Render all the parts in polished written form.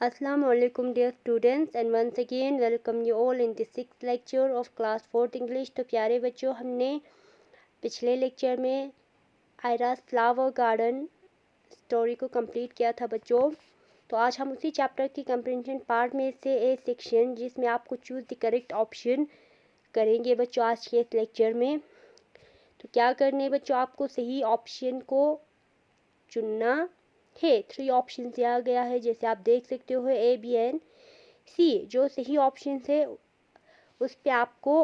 Assalamu alaikum dear students and once again welcome you all in the 6th lecture of class 4th English। तो प्यारे बच्चों, हमने पिछले lecture में आयरा's flower garden story को complete किया था बच्चों। तो आज हम उसी चैप्टर की कंप्रीहेंशन पार्ट में से एक सेक्शन जिसमें आपको चूज़ द करेक्ट ऑप्शन करेंगे बच्चों आज के इस लेक्चर में। तो क्या करने बच्चों, आपको सही ऑप्शन को चुनना है। 3 ऑप्शन दिया गया है, जैसे आप देख सकते हो A, B एंड C। जो सही ऑप्शन है उस पे आपको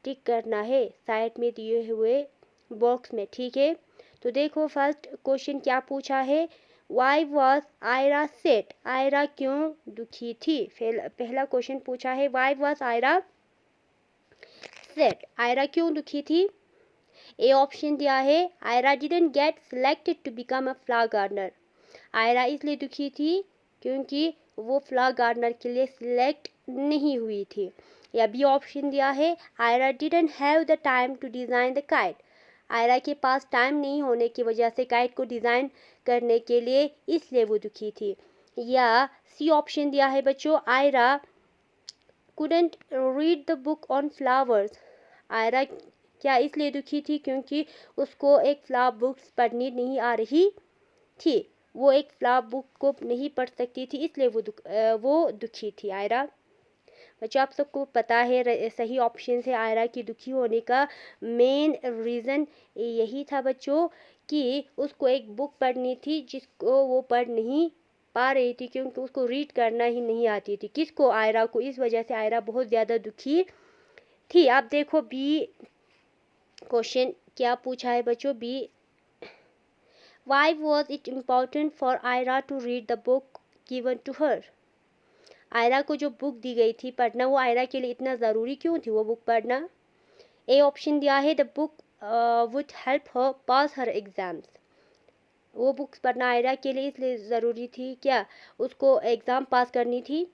टिक करना है साइड में दिए हुए बॉक्स में, ठीक है। तो देखो फर्स्ट क्वेश्चन क्या पूछा है, why was Aira sad, Aira क्यों दुखी थी। पहला क्वेश्चन पूछा है why was Aira sad, Aira क्यों दुखी थी। ए ऑप्शन दिया है Aira didn't get selected to become a flower gardener, Aira इसलिए दुखी थी क्योंकि वो फ्लावर गार्डनर के लिए सिलेक्ट नहीं हुई थी। या बी ऑप्शन दिया है Aira didn't have the time to design the kite, Aira के पास टाइम नहीं होने की वजह से काइट को डिज़ाइन करने के लिए इसलिए वो दुखी थी। या सी ऑप्शन दिया है बच्चों Ayra couldn't read the book on flowers, Ayra क्या इसलिए दुखी थी क्योंकि उसको एक फ्लावर बुक्स पढ़नी नहीं आ रही थी, वो एक फ्लावर बुक को नहीं पढ़ सकती थी, इसलिए वो दुखी थी आयरा। बच्चों आप सबको पता है सही ऑप्शन है आयरा की दुखी होने का मेन रीज़न यही था बच्चों कि उसको एक बुक पढ़नी थी जिसको वो पढ़ नहीं पा रही थी क्योंकि उसको रीड करना ही नहीं आती थी। किसको, आयरा को। इस वजह से आयरा बहुत ज़्यादा दुखी थी। आप देखो बी क्वेश्चन क्या पूछा है बच्चों, B Why was it important for Ira to read the book given to her? Aira को जो बुक दी गई थी पढ़ना, वो आयरा के लिए इतना ज़रूरी क्यों थी वो बुक पढ़ना। ए ऑप्शन दिया है the book would help her pass her exams, वो बुक्स पढ़ना आयरा के लिए इसलिए ज़रूरी थी क्या, उसको एग्ज़ाम पास करनी थी।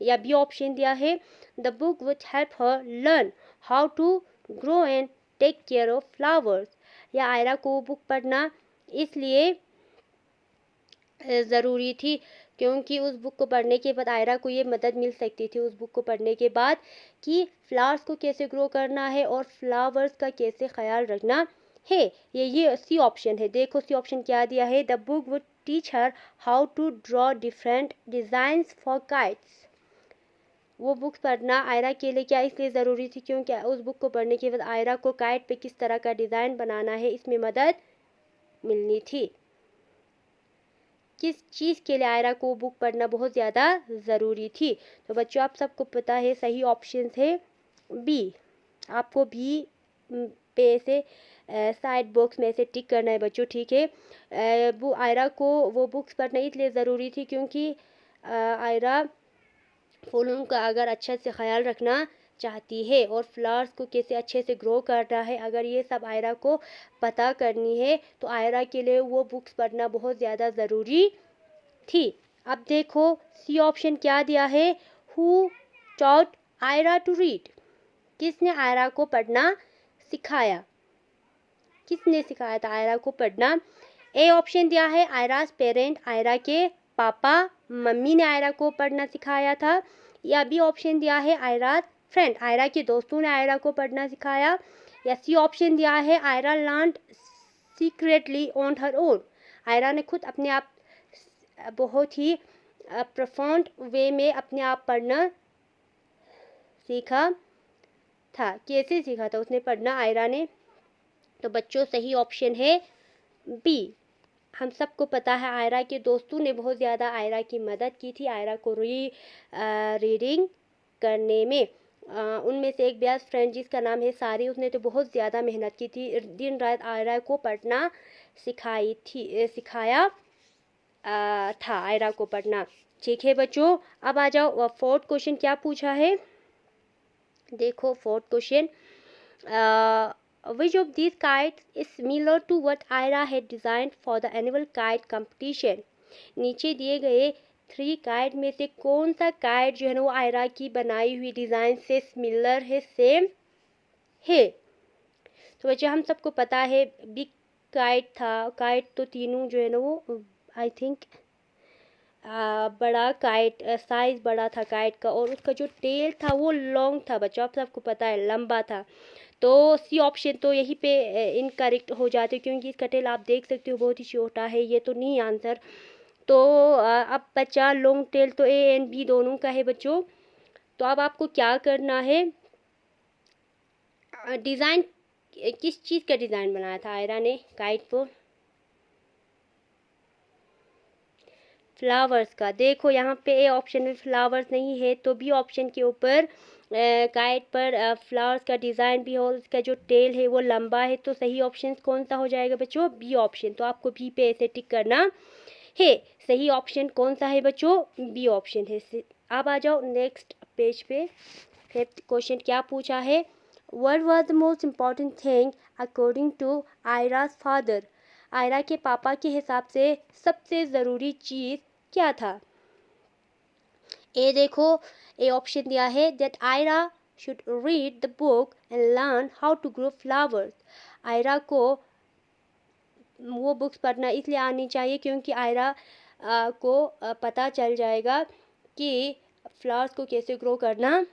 या बी ऑप्शन दिया है the book would help her learn how to grow and take care of flowers, या आयरा को वो बुक पढ़ना इसलिए ज़रूरी थी क्योंकि उस बुक को पढ़ने के बाद आयरा को ये मदद मिल सकती थी उस बुक को पढ़ने के बाद कि फ्लावर्स को कैसे ग्रो करना है और फ्लावर्स का कैसे ख्याल रखना है। ये सी ऑप्शन है। देखो सी ऑप्शन क्या दिया है, the book would teach her how to draw different designs for kites, वो बुक्स पढ़ना आयरा के लिए क्या इसलिए ज़रूरी थी क्योंकि उस बुक को पढ़ने के बाद आयरा को काइट पे किस तरह का डिज़ाइन बनाना है इसमें मदद मिलनी थी। किस चीज़ के लिए आयरा को बुक पढ़ना बहुत ज़्यादा ज़रूरी थी। तो बच्चों आप सबको पता है सही ऑप्शन है बी। आपको बी पे से साइड बॉक्स में से टिक करना है बच्चों, ठीक है। वो आयरा को वो बुक्स पढ़ना इसलिए ज़रूरी थी क्योंकि आयरा फूलों का अगर अच्छे से ख्याल रखना चाहती है और फ्लावर्स को कैसे अच्छे से ग्रो करना है, अगर ये सब आयरा को पता करनी है तो आयरा के लिए वो बुक्स पढ़ना बहुत ज़्यादा ज़रूरी थी। अब देखो सी ऑप्शन क्या दिया है, who taught Aira to read, किसने आयरा को पढ़ना सिखाया, किसने सिखाया था आयरा को पढ़ना। ए ऑप्शन दिया है आयराज पेरेंट, आयरा के पापा मम्मी ने आयरा को पढ़ना सिखाया था। या बी ऑप्शन दिया है आयराज फ्रेंड, आयरा के दोस्तों ने आयरा को पढ़ना सिखाया। या सी ऑप्शन दिया है Aira learned secretly on her own, Aira ने खुद अपने आप बहुत ही प्रोफाउंड वे में अपने आप पढ़ना सीखा था। कैसे सीखा था उसने पढ़ना आयरा ने। तो बच्चों सही ऑप्शन है बी। हम सबको पता है आयरा के दोस्तों ने बहुत ज़्यादा आयरा की मदद की थी आयरा को रीडिंग करने में। उनमें से एक बेस्ट फ्रेंड जिसका नाम है सारी, उसने तो बहुत ज़्यादा मेहनत की थी, दिन रात आयरा को पढ़ना सिखाया था आयरा को पढ़ना, ठीक है बच्चों। अब आ जाओ फोर्थ क्वेश्चन क्या पूछा है। देखो fourth question, which of these kites is similar to what Ira had designed for the annual kite competition? नीचे दिए गए 3 काइट में से कौन सा काइट जो है ना वो आयरा की बनाई हुई डिज़ाइन से सिमिलर है, सेम है। तो बच्चों हम सबको पता है बिग काइट था, काइट तो तीनों जो है ना वो आई थिंक बड़ा काइट, साइज़ बड़ा था काइट का, और उसका जो टेल था वो लॉन्ग था बच्चों, आप सबको पता है लंबा था। तो सी ऑप्शन तो यहीं पे इनकरेक्ट हो जाते, क्योंकि इसका टेल आप देख सकते हो बहुत ही छोटा है, ये तो नहीं आंसर। तो अब बचा लॉन्ग टेल, तो ए एंड बी दोनों का है बच्चों। तो अब आपको क्या करना है, डिज़ाइन किस चीज़ का डिज़ाइन बनाया था आयरा ने काइट पर? फ्लावर्स का। देखो यहाँ पे ए ऑप्शन में फ्लावर्स नहीं है, तो बी ऑप्शन के ऊपर काइट पर फ्लावर्स का डिज़ाइन भी हो, उसका जो टेल है वो लंबा है, तो सही ऑप्शन कौन सा हो जाएगा बच्चों? B option. तो आपको बी पे ऐसे टिक करना है। सही ऑप्शन कौन सा है बच्चों? बी ऑप्शन है। अब आ जाओ नेक्स्ट पेज पे। फिफ्थ क्वेश्चन क्या पूछा है? What was the most important thing according to Ayra's father? Ayra के पापा के हिसाब से सबसे ज़रूरी चीज़ क्या था? ए देखो, ए ऑप्शन दिया है that Aira should read the book and learn how to grow flowers. Aira को वो बुक्स पढ़ना इसलिए आनी चाहिए क्योंकि आयरा को पता चल जाएगा कि फ्लावर्स को कैसे ग्रो करना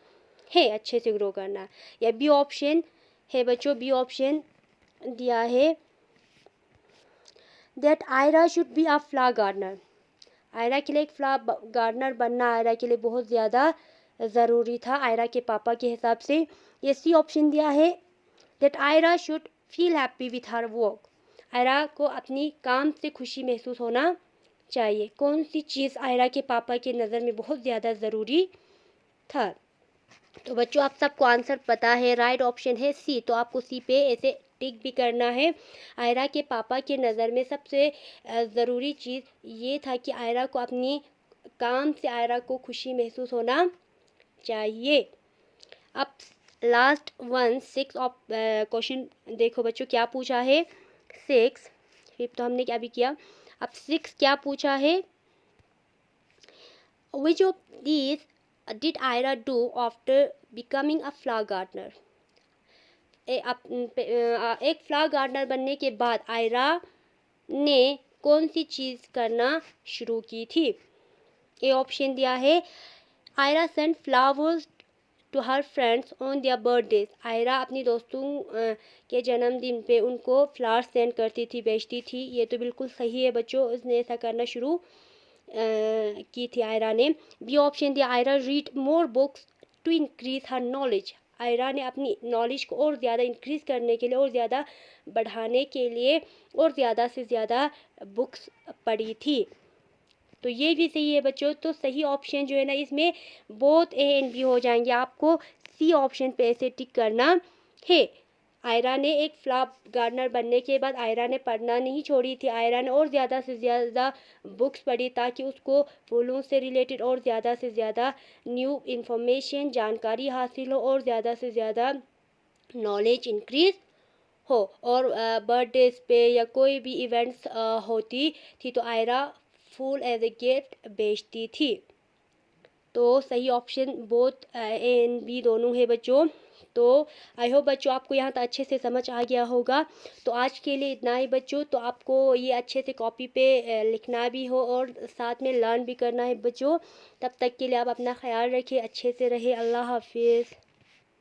है, अच्छे से ग्रो करना। या बी ऑप्शन है बच्चों, बी ऑप्शन दिया है that Aira should be a flower gardener. Aira के लिए एक फ्लावर गार्डनर बनना आयरा के लिए बहुत ज़्यादा ज़रूरी था आयरा के पापा के हिसाब से। ये सी ऑप्शन दिया है that Aira should feel happy with her work. Aira को अपनी काम से खुशी महसूस होना चाहिए। कौन सी चीज़ आयरा के पापा के नज़र में बहुत ज़्यादा ज़रूरी था? तो बच्चों आप सबको आंसर पता है, राइट ऑप्शन है सी। तो आपको सी पे ऐसे टिक भी करना है। आयरा के पापा के नज़र में सबसे ज़रूरी चीज़ ये था कि आयरा को अपनी काम से आयरा को खुशी महसूस होना चाहिए। अब लास्ट वन 6 ऑफ क्वेश्चन देखो बच्चों क्या पूछा है। 6 फिफ्थ तो हमने क्या भी किया, अब 6 क्या पूछा है? Which of these did Ira do after becoming a flower gardener? एक फ्लावर गार्डनर बनने के बाद आयरा ने कौन सी चीज़ करना शुरू की थी? ए ऑप्शन दिया है Aira sent flowers to her friends on their birthdays. Aira अपनी दोस्तों के जन्मदिन पे उनको फ्लावर्स सेंड करती थी, बेचती थी। ये तो बिल्कुल सही है बच्चों, उसने ऐसा करना शुरू की थी आयरा ने। बी ऑप्शन दिया Aira read more books to increase her knowledge. Aira ने अपनी नॉलेज को और ज़्यादा इंक्रीज करने के लिए और ज़्यादा बढ़ाने के लिए और ज़्यादा से ज़्यादा बुक्स पढ़ी थी। तो ये भी सही है बच्चों। तो सही ऑप्शन जो है ना इसमें बोथ ए एंड बी हो जाएंगे। आपको सी ऑप्शन पे ऐसे टिक करना है। आयरा ने एक फ्लावर गार्डनर बनने के बाद आयरा ने पढ़ना नहीं छोड़ी थी। आयरा ने और ज़्यादा से ज़्यादा बुक्स पढ़ी ताकि उसको फूलों से रिलेटेड और ज़्यादा से ज़्यादा न्यू इंफॉर्मेशन जानकारी हासिल हो और ज़्यादा से ज़्यादा नॉलेज इंक्रीज हो। और बर्थडेज पे या कोई भी इवेंट्स होती थी तो आयरा फूल एज ए गिफ्ट बेचती थी। तो सही option both A and B दोनों है बच्चों। तो आई होप बच्चों आपको यहाँ तक अच्छे से समझ आ गया होगा। तो आज के लिए इतना ही बच्चों। तो आपको ये अच्छे से कॉपी पे लिखना भी हो और साथ में लर्न भी करना है बच्चों। तब तक के लिए आप अपना ख्याल रखिए, अच्छे से रहिए। अल्लाह हाफिज़।